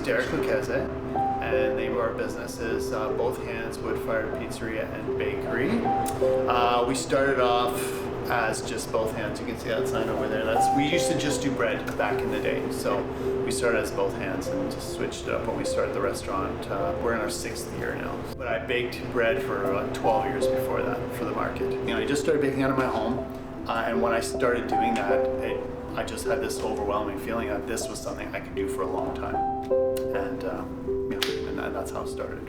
Derek Lucchese, and the name of our business is Both Hands Wood-Fired Pizzeria and Bakery. We started off as just Both Hands. You can see that sign over there. We used to just do bread back in the day, so we started as Both Hands and just switched it up when we started the restaurant. We're in our 6th year now. But I baked bread for 12 years before that for the market. I just started baking out of my home, and when I started doing that, I just had this overwhelming feeling that this was something I could do for a long time, and that's how it started.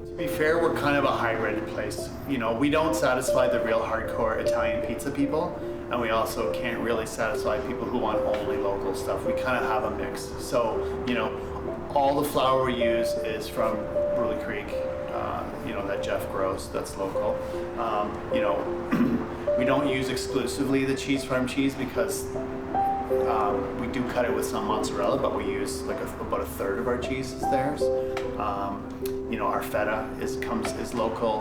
To be fair, we're kind of a hybrid place. We don't satisfy the real hardcore Italian pizza people, and we also can't really satisfy people who want only local stuff. We kind of have a mix. So, all the flour we use is from Brule Creek, that Jeff grows, that's local. We don't use exclusively the cheese farm cheese because we do cut it with some mozzarella, but we use about a third of our cheese is theirs. Our feta is local.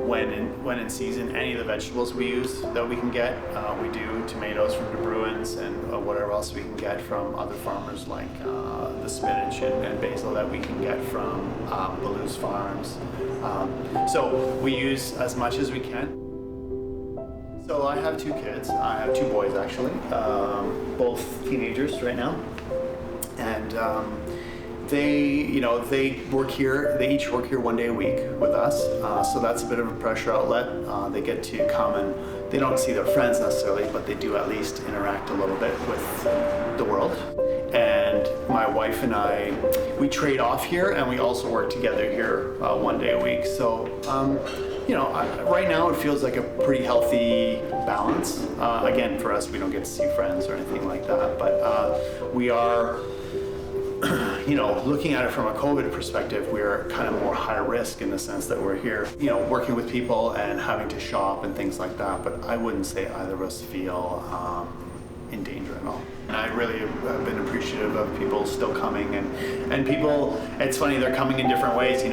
When in season, any of the vegetables we use that we can get, we do tomatoes from De Bruins and whatever else we can get from other farmers, like the spinach and basil that we can get from Baloo's Farms. So we use as much as we can. So I have 2 kids. I have 2 boys actually, both teenagers right now, and they work here. They each work here 1 day a week with us, so that's a bit of a pressure outlet. They get to come and they don't see their friends necessarily, but they do at least interact a little bit with the world. And my wife and I, we trade off here, and we also work together here 1 day a week. So. Right now it feels like a pretty healthy balance. Again, for us, we don't get to see friends or anything like that, but we are, looking at it from a COVID perspective, we're kind of more high risk in the sense that we're here, working with people and having to shop and things like that, but I wouldn't say either of us feel in danger at all. And I really have been appreciative of people still coming, and people, it's funny, they're coming in different ways.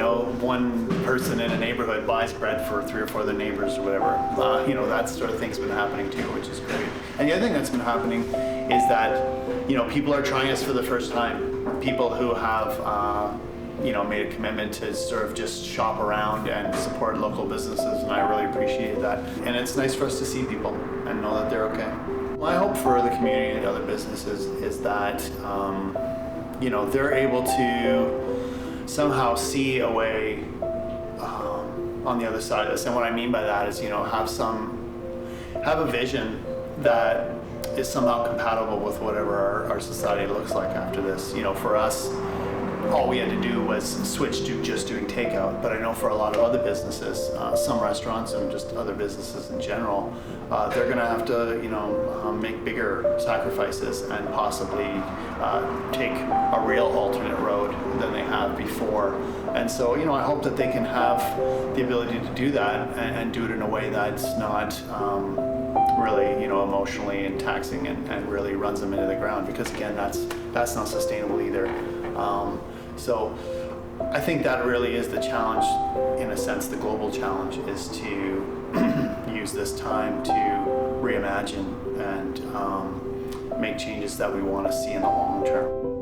One person in a neighborhood buys bread for 3 or 4 of their neighbors or whatever. That sort of thing's been happening too, which is great. And the other thing that's been happening is that, people are trying us for the first time. People who have, made a commitment to sort of just shop around and support local businesses, and I really appreciate that. And it's nice for us to see people and know that they're okay. My hope for the community and other businesses is that, they're able to somehow see a way on the other side of this. And what I mean by that is, have a vision that is somehow compatible with whatever our society looks like after this. For us, all we had to do was switch to just doing takeout. But I know for a lot of other businesses, some restaurants and just other businesses in general, they're going to have to, make bigger sacrifices and possibly take a real alternate road than they have before. And so, I hope that they can have the ability to do that and do it in a way that's not really, emotionally and taxing and really runs them into the ground. Because again, that's not sustainable either. So I think that really is the challenge, in a sense. The global challenge is to use this time to reimagine and make changes that we want to see in the long term.